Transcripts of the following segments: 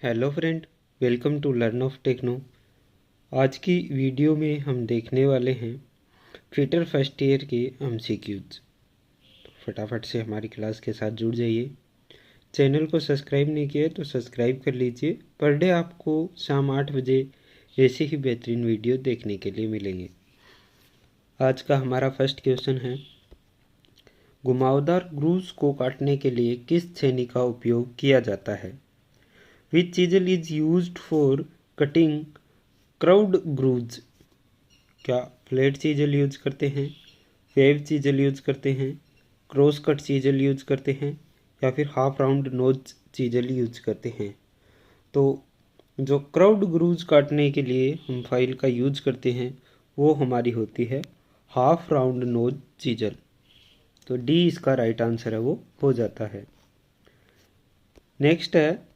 Hello friend, welcome to Learn of Techno. आज की video में हम देखने वाले हैं फिटर फर्स्ट ईयर के एमसीक्यूज। तो फटाफट से हमारी क्लास के साथ जुड़ जाइए। चैनल को सब्सक्राइब नहीं किया है तो सब्सक्राइब कर लीजिए। पर डे आपको शाम 8 बजे ऐसे ही बेहतरीन वीडियो देखने के लिए मिलेंगे। आज का हमारा फर्स्ट क्वेश्चन है, घुमावदार ग्रूव्स को काटने के लिए किस छेनी का उपयोग किया जाता है? Which chisel is used for cutting curved grooves? क्या फ्लैट चीजल यूज करते हैं, वेव चीजल यूज करते हैं, क्रॉस कट चीजल यूज करते हैं या फिर half round nose chisel use करते हैं? तो जो क्राउड ग्रूव्स काटने के लिए हम फाइल का यूज करते हैं वो हमारी होती है हाफ राउंड नोज चीजल। तो डी इसका राइट आंसर है, वो हो जाता है। नेक्स्ट है,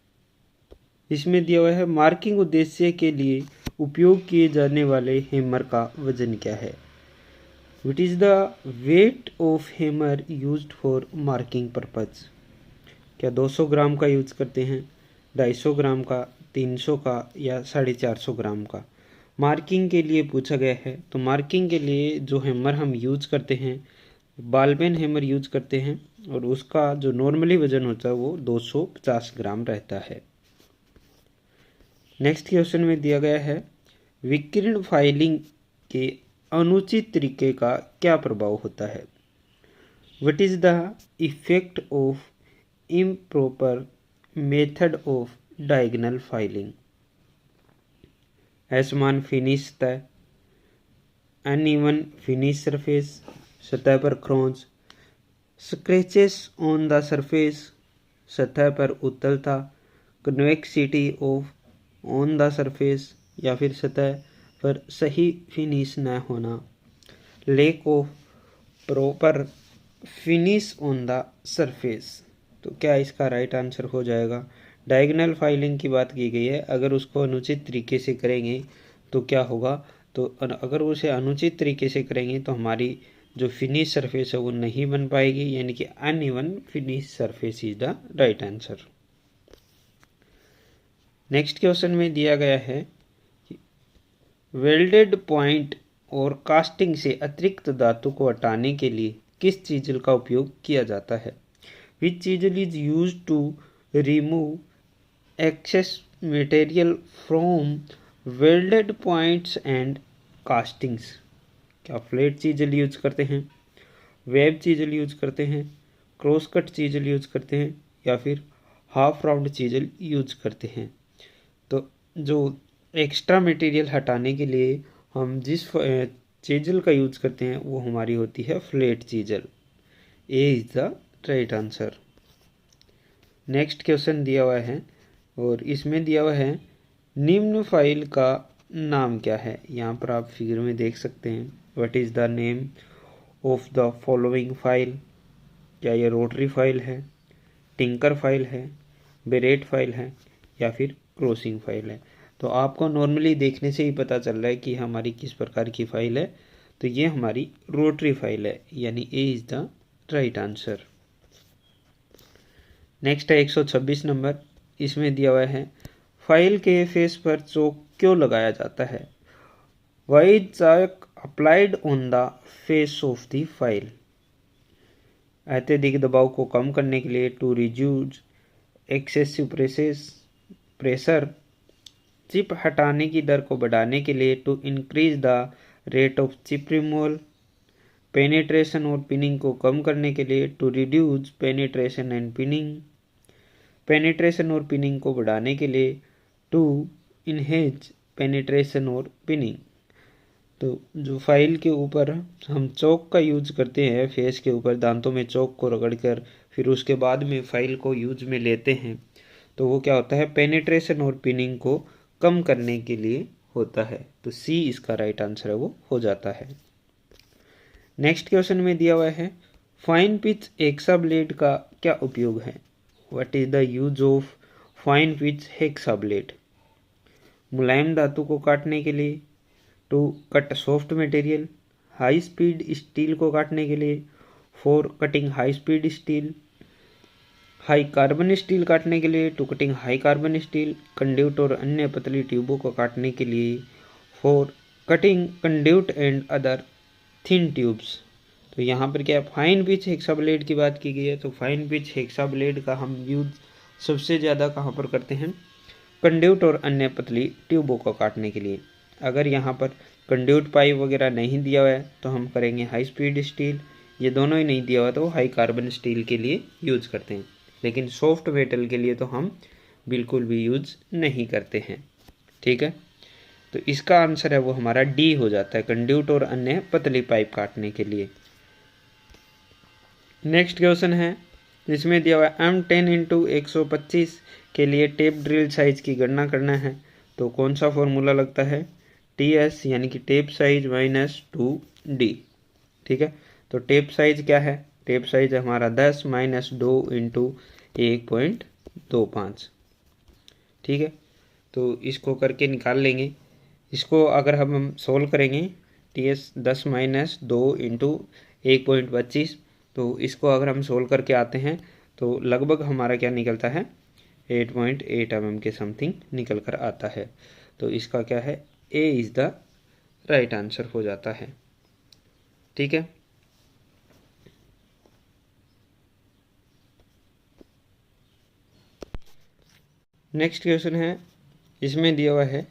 इसमें दिया हुआ है मार्किंग उद्देश्य के लिए उपयोग किए जाने वाले हैमर का वजन क्या है? What is the weight of hammer used for marking purpose? क्या 200 ग्राम का यूज करते हैं, 250 ग्राम का, 300 का या 450 ग्राम का? मार्किंग के लिए पूछा गया है, तो मार्किंग के लिए जो हैमर हम यूज करते हैं बॉल पेन हैमर यूज करते हैं और उसका जो नॉर्मली वजन होता है वो 250 ग्राम रहता है। नेक्स्ट क्वेश्चन में दिया गया है, विकिरण फाइलिंग के अनुचित तरीके का क्या प्रभाव होता है? What is the effect of improper method of diagonal filing? असमान फिनिश सतह, अनइवन फिनिश सरफेस, सतह पर खरोंच, स्क्रैचेस ऑन द सरफेस, सतह पर उतलता, convexity of on the surface या फिर सतह पर सही फिनिश न होना, lack of proper finish on the surface. तो क्या इसका राइट आंसर हो जाएगा? डायगोनल फाइलिंग की बात की गई है, अगर उसको अनुचित तरीके से करेंगे तो क्या होगा? तो अगर उसे अनुचित तरीके से करेंगे तो हमारी जो फिनिश सरफेस है वो नहीं बन पाएगी, यानी कि uneven finish surface is the right answer. Next question में दिया गया है कि वेल्डेड पॉइंट और कास्टिंग से अतिरिक्त धातु को हटाने के लिए किस चीजल का उपयोग किया जाता है? Which chisel is use to remove excess material from welded points and castings? क्या फ्लैट चीजल यूज करते हैं, वेब चीजल यूज करते हैं, क्रॉस कट चीजल यूज करते हैं या फिर हाफ राउंड चीजल यूज करते हैं? तो जो एक्स्ट्रा मटेरियल हटाने के लिए हम जिस चीजल का यूज करते हैं वो हमारी होती है flat chisel. A is the right answer. Next question दिया हुआ है और इसमें दिया हुआ है, निम्न फाइल का नाम क्या है? यहाँ पर आप फिगर में देख सकते हैं, what is the name of the following file? क्या ये रोटरी फाइल है, टिंकर फाइल है, बेरेट फाइल है या फिर क्रॉसिंग फाइल है? तो आपको नॉर्मली देखने से ही पता चल रहा है कि हमारी किस प्रकार की फाइल है। तो ये हमारी रोटरी फाइल है, यानी A is the right answer. Next है 126 नंबर। इसमें दिया हुआ है, फाइल के फेस पर चौक क्यों लगाया जाता है? Why is chalk applied on the face of the file? अत्यधिक दबाव को कम करने के लिए, to reduce excessive pressure, chip हटाने की दर को बढ़ाने के लिए, to increase the rate of chip removal, penetration और पिनिंग को कम करने के लिए, to reduce penetration and pinning, penetration और पिनिंग को बढ़ाने के लिए, टू इनहेज पेनिट्रेशन और पिनिंग। तो जो फाइल के ऊपर हम चौक का यूज करते हैं, फेस के ऊपर दांतों में चौक को रगड़कर फिर उसके बाद में फाइल को यूज में लेते हैं, तो वो क्या होता है? पेनिट्रेशन और पिनिंग को कम करने के लिए होता है। तो सी इसका राइट आंसर है, वो हो जाता है। नेक्स्ट क्वेश्चन में दिया हुआ है, फाइन पिच हेक्सा ब्लेड का क्या उपयोग है? What is the use of fine pitch hexa blade? मुलायम धातु को काटने के लिए, to cut soft material, high speed steel को काटने के लिए, for cutting high speed steel, high carbon steel काटने के लिए, to cutting high carbon steel, conduit और अन्य पतली ट्यूबों को काटने के लिए, for cutting conduit and other thin tubes. तो यहाँ पर क्या फाइन पिच हेक्सा ब्लेड की बात की गई है। तो फाइन पिच हेक्सा ब्लेड का हम यूज सबसे ज़्यादा कहाँ पर करते हैं, कंड्यूट और अन्य पतली ट्यूबों को काटने के लिए। अगर यहाँ पर कंड्यूट पाइप वगैरह नहीं दिया हुआ है तो हम करेंगे हाई स्पीड स्टील, ये दोनों ही नहीं दिया हुआ तो हाई कार्बन स्टील के लिए यूज करते हैं। लेकिन सॉफ्ट मेटल के लिए तो हम बिल्कुल भी यूज नहीं करते हैं। ठीक है, तो इसका आंसर है वो हमारा डी हो जाता है, कंड्यूट और अन्य पतली पाइप काटने के लिए। नेक्स्ट क्वेश्चन है, इसमें दिया हुआ है M10 × 125 के लिए टेप ड्रिल साइज की गणना करना है। तो कौन सा फॉर्मूला लगता है, TS यानी कि टेप साइज माइनस 2D। ठीक है, तो टेप साइज क्या है, टेप साइज हमारा 10 माइनस 2 × 1.25। ठीक है, तो इसको करके निकाल लेंगे। इसको अगर हम सोल्व करेंगे, TS 10 माइनस 2 × 1.25, तो इसको अगर हम सोल्व करके आते हैं तो लगभग हमारा क्या निकलता है, 8.8 mm के समथिंग निकल कर आता है। तो इसका क्या है, A is the right answer हो जाता है। ठीक है, नेक्स्ट क्वेश्चन है, इसमें दिया हुआ है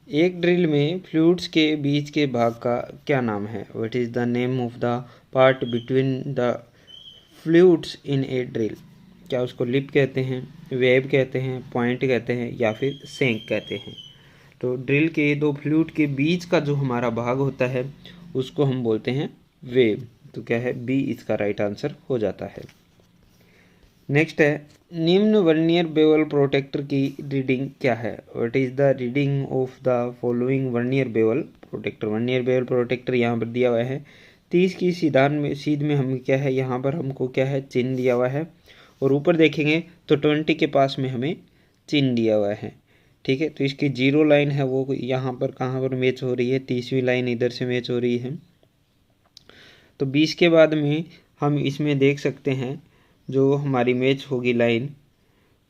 एक ड्रिल में फ्लूइड्स के बीच के भाग का क्या नाम है। What is the name of the part between the fluids in A drill. क्या उसको लिप कहते हैं, वेब कहते हैं, पॉइंट कहते हैं या फिर सेंक कहते हैं। तो ड्रिल के दो फ्लूइड के बीच का जो हमारा भाग होता है उसको हम बोलते हैं वेब। तो क्या है, बी इसका राइट आंसर हो जाता है। नेक्स्ट है, निम्न वर्नियर बेवल प्रोटेक्टर की रीडिंग क्या है। What is the reading of the following vernier bevel protector. Vernier bevel protector यहाँ पर दिया हुआ है 30 की सीध में हम क्या है, यहाँ पर हमको क्या है, चिन्ह दिया हुआ है और ऊपर देखेंगे तो 20 के पास में हमें चिन्ह दिया हुआ है। ठीक है, तो इसकी 0 लाइन है वो यहाँ पर कहाँ पर मैच हो रही है, 30वीं लाइन इधर से मैच हो रही है। तो 20 के बाद में हम इसमें देख सकते हैं जो हमारी मैच होगी लाइन,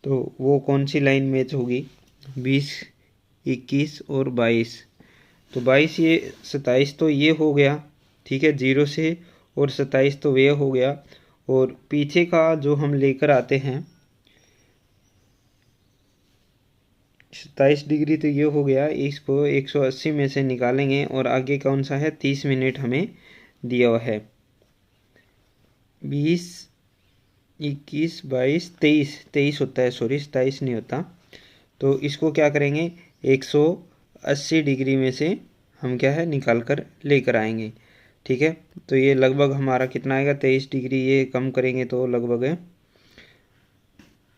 तो वो कौन सी लाइन मैच होगी, 20, 21 और 22। तो 22 ये 27 तो ये हो गया, ठीक है, 0 से, और 27 तो वे हो गया। और पीछे का जो हम लेकर आते हैं 27 डिग्री तो ये हो गया, इसको 180 में से निकालेंगे और आगे कौन सा है, 30 मिनट हमें दिया हुआ है। 20, 21, 22, 23 होता है, सॉरी 27 नहीं होता। तो इसको क्या करेंगे, 180 डिग्री में से हम क्या है निकाल कर लेकर आएंगे। ठीक है, तो ये लगभग हमारा कितना आएगा, 23 डिग्री ये कम करेंगे तो लगभग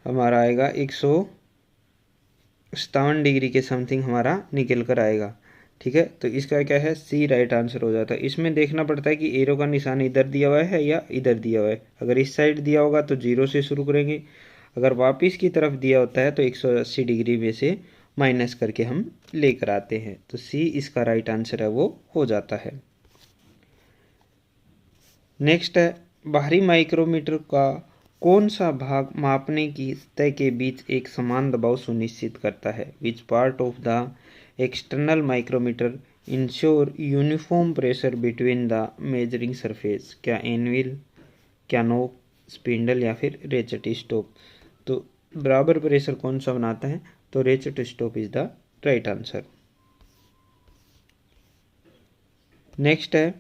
हमारा आएगा 157 डिग्री के समथिंग हमारा निकल कर आएगा। ठीक है, तो इसका क्या है, सी राइट आंसर हो जाता है। इसमें देखना पड़ता है कि एरो का निशान इधर दिया हुआ है या इधर दिया हुआ है। अगर इस साइड दिया होगा तो 0 से शुरू करेंगे, अगर वापस की तरफ दिया होता है तो 180 डिग्री में से माइनस करके हम लेकर आते हैं। तो सी इसका राइट आंसर है वो हो जाता है। नेक्स्ट है, बाहरी माइक्रोमीटर का कौन सा भाग मापने की सतह के बीच एक समान दबाव सुनिश्चित करता है। Which part of the external micrometer ensure uniform pressure between the measuring surface. क्या एनविल, क्या नोक, स्पिंडल या फिर रेचेट स्टॉप। तो बराबर प्रेशर कौन सा बनाता है, तो ratchet stop is the right answer. Next है,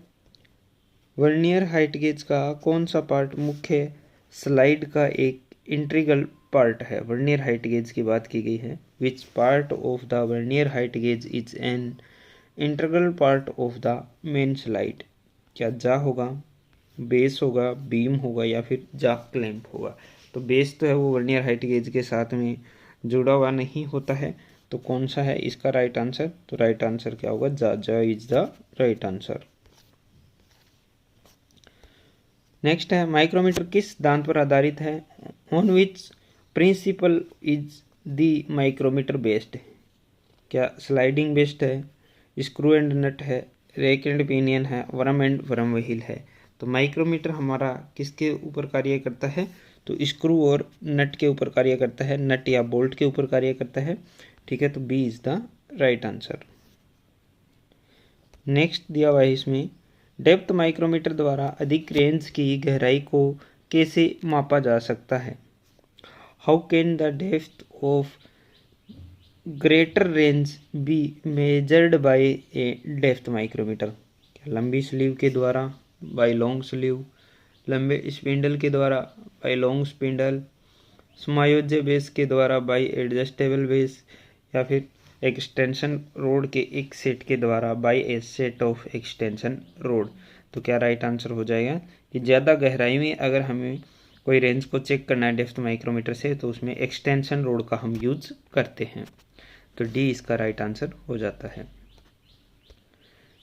वर्नियर हाइट गेज का कौन सा पार्ट मुख्य स्लाइड का एक इंटीग्रल पार्ट है। वर्नियर हाइट गेज की बात की गई है। Which part of the vernier height gauge is an integral part of the main slide. क्या जा होगा, बेस होगा, बीम होगा या फिर जा क्लैंप होगा। तो बेस तो है वो वर्नियर हाइट गेज के साथ में जुड़ा हुआ नहीं होता है, तो कौन सा है इसका राइट आंसर, तो राइट आंसर क्या होगा, जा is the right answer. Next है, माइक्रोमीटर किस सिद्धांत पर आधारित है। On which principle is the micrometer based. क्या स्लाइडिंग बेस्ड है, स्क्रू एंड नट है, रेक एंड पिनियन है, वर्म एंड वर्म व्हील है। तो माइक्रोमीटर हमारा किसके ऊपर कार्य करता है, तो स्क्रू और नट के ऊपर कार्य करता है, नट या बोल्ट के ऊपर कार्य करता है। ठीक है, तो B is the right answer. Next दिया हुआ है इसमें, डेप्थ माइक्रोमीटर द्वारा अधिक रेंज की गहराई को कैसे मापा जा सकता है? How can the depth of greater range be measured by a depth micrometer? लंबी स्लीव के द्वारा, बाय लॉन्ग स्लीव, लंबे स्पिंडल के द्वारा, बाय लॉन्ग स्पिंडल, समायोज्य बेस के द्वारा, बाय एडजस्टेबल बेस, या फिर एक्सटेंशन रोड के एक सेट के द्वारा, by a set of extension rod. तो क्या राइट आंसर हो जाएगा कि ज़्यादा गहराई में अगर हमें कोई रेंज को चेक करना है डेप्थ माइक्रोमीटर से, तो उसमें एक्सटेंशन रोड का हम यूज करते हैं। तो डी इसका राइट आंसर हो जाता है।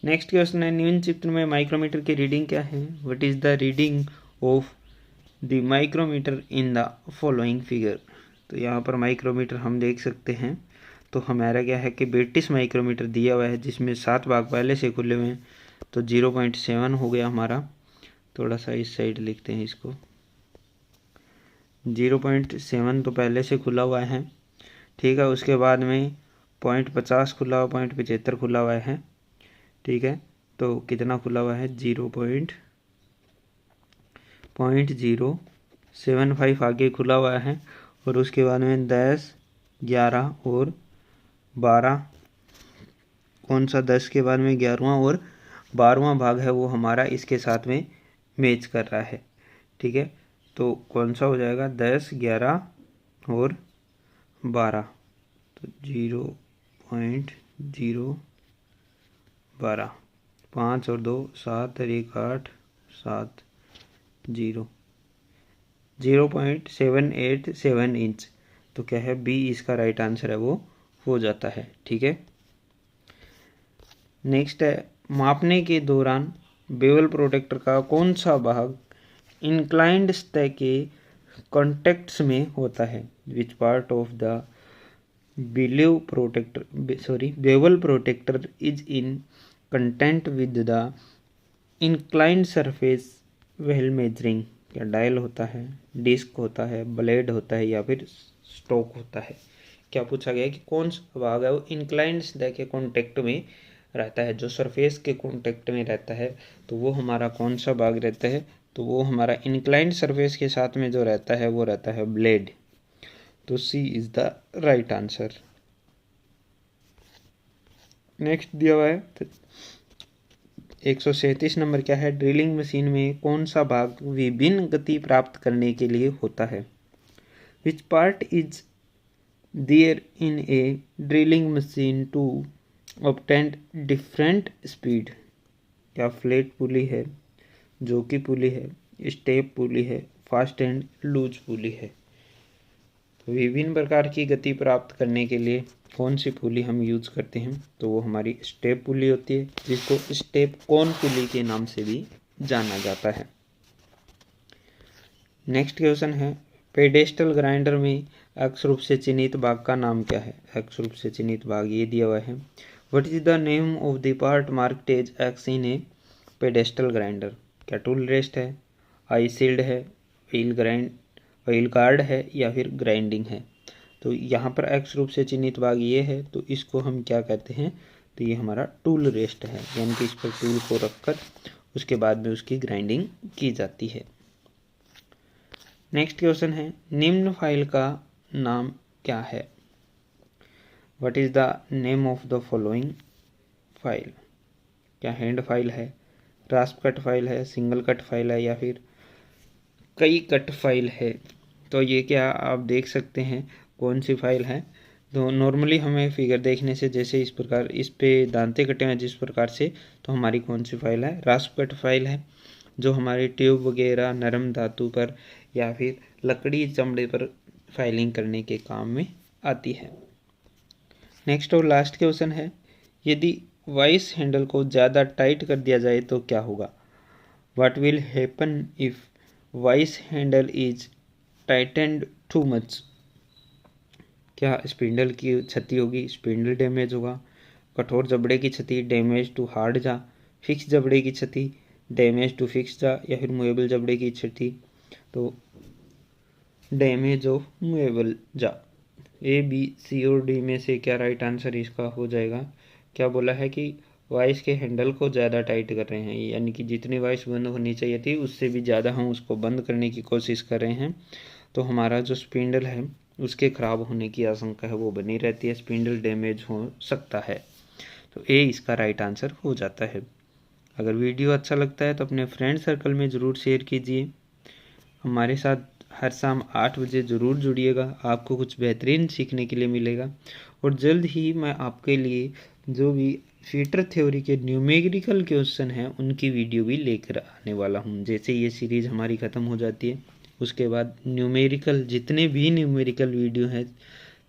नेक्स्ट क्वेश्चन है, निम्न चित्र में माइक्रोमीटर की रीडिंग क्या है? What is the reading of the micrometer in the following figure? तो यहाँ पर माइक्रोमीटर हम देख सकते हैं। तो हमारा क्या है कि 32 माइक्रोमीटर दिया हुआ है, जिसमें 7 भाग पहले से खुले हुए हैं। तो 0.7 हो गया हमारा। थोड़ा सा इस साइड लिखते हैं इसको। 0.7 तो पहले से खुला हुआ है। ठीक है, उसके बाद में 0.50 खुला हुआ, 0.75 खुला हुआ है। ठीक है, तो कितना खुला हुआ है? 0.075 आगे खुला हुआ है। और उसके बाद में 10, 11 और 12, कौन सा 10 के बाद में 11वां और 12वां भाग है वो हमारा इसके साथ में मैच कर रहा है। ठीक है, तो कौन सा हो जाएगा? 10, 11 और 12। तो 0.012, 5 और 2 7 और 1 8, 7, 0.787 इंच। तो क्या है? बी इसका राइट आंसर है, वो हो जाता है। ठीक है, नेक्स्ट है, मापने के दौरान बेवल प्रोटेक्टर का कौन सा भाग इंक्लाइंड सतह के कॉन्टेक्ट्स में होता है? Which part of the bevel protector is in content with the inclined surface whale measuring? क्या डायल होता है, डिस्क होता है, ब्लेड होता है, या फिर स्टॉक होता है? क्या पूछा गया है कि कौन सा भाग है वो इंक्लाइंड सतह के कॉन्टेक्ट में रहता है, जो सरफेस के कॉन्टेक्ट में रहता है, तो वो हमारा कौन सा भाग रहता है? तो वो हमारा इंक्लाइंड सरफेस के साथ में जो रहता है वो रहता है ब्लेड। तो C is the right answer. Next दिया हुआ है 137 नंबर, क्या है? ड्रिलिंग मशीन में कौन सा भाग विभिन्न गति प्राप्त करने के लिए होता है? Which part is there in a drilling machine to obtain different speed? क्या फ्लैट पुली है, जोकी पुली है, स्टेप पुली है, फास्ट एंड लूज पुली है? तो विभिन्न प्रकार की गति प्राप्त करने के लिए कौन सी पुली हम यूज करते हैं? तो वो हमारी स्टेप पुली होती है, जिसको स्टेप कॉन पुली के नाम से भी जाना जाता है। नेक्स्ट क्वेश्चन है, पेडेस्टल ग्राइंडर में अक्ष रूप से चिन्हित भाग का नाम क्या है? अक्ष रूप से चिन्हित भाग ये दिया हुआ है। What is the name of the part marked as X in a pedestal grinder? क्या टूल रेस्ट है, आई शील्ड है, व्हील गार्ड है, या फिर ग्राइंडिंग है? तो यहाँ पर एक्स रूप से चिन्हित भाग ये है, तो इसको हम क्या कहते हैं? तो ये हमारा टूल रेस्ट है, यानी कि इस पर टूल को रखकर उसके बाद में उसकी ग्राइंडिंग की जाती है। नेक्स्ट क्वेश्चन है, निम्न फाइल का नाम क्या है? What is the name of the following file? क्या हैंड फाइल है, रास्प कट फाइल है, सिंगल कट फाइल है, या फिर कई कट फाइल है? तो ये क्या आप देख सकते हैं कौन सी फाइल है। तो नॉर्मली हमें फिगर देखने से जैसे इस प्रकार इस पे दांते कटे हैं जिस प्रकार से, तो हमारी कौन सी फाइल है? रास्प कट फाइल है, जो हमारी ट्यूब वगैरह नरम धातु पर या फिर लकड़ी चमड़े पर फाइलिंग करने के काम में आती है। नेक्स्ट और लास्ट क्वेश्चन है, यदि वाइस हैंडल को ज़्यादा टाइट कर दिया जाए तो क्या होगा? What will happen if vice handle is tightened too much? क्या स्पिंडल की क्षति होगी, स्पिंडल डैमेज होगा, कठोर जबड़े की क्षति, डैमेज टू हार्ड जा, फिक्स जबड़े की क्षति, डैमेज टू फिक्स जा, या फिर मूवेबल जबड़े की क्षति? तो डैमेज ऑफ मूवेबल जा। ए, बी, सी और डी में से क्या राइट आंसर इसका हो जाएगा? क्या बोला है कि वॉइस के हैंडल को ज़्यादा टाइट कर रहे हैं, यानी कि जितनी वॉइस बंद होनी चाहिए थी उससे भी ज़्यादा हम उसको बंद करने की कोशिश कर रहे हैं, तो हमारा जो स्पिंडल है उसके ख़राब होने की आशंका है वो बनी रहती है, स्पिंडल डैमेज हो सकता है। तो ए इसका राइट आंसर हो जाता है। अगर वीडियो अच्छा लगता है तो अपने फ्रेंड सर्कल में ज़रूर शेयर कीजिए। हमारे साथ हर शाम 8 बजे ज़रूर जुड़िएगा, आपको कुछ बेहतरीन सीखने के लिए मिलेगा। और जल्द ही मैं आपके लिए जो भी फीटर थ्योरी के न्यूमेरिकल क्वेश्चन हैं उनकी वीडियो भी लेकर आने वाला हूँ। जैसे ये सीरीज़ हमारी ख़त्म हो जाती है उसके बाद न्यूमेरिकल जितने भी न्यूमेरिकल वीडियो हैं,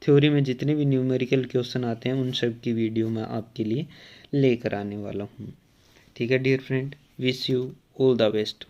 थ्योरी में जितने भी न्यूमेरिकल क्वेश्चन आते हैं उन सब की वीडियो मैं आपके लिए लेकर आने वाला हूँ। ठीक है dear friend, wish you all the best.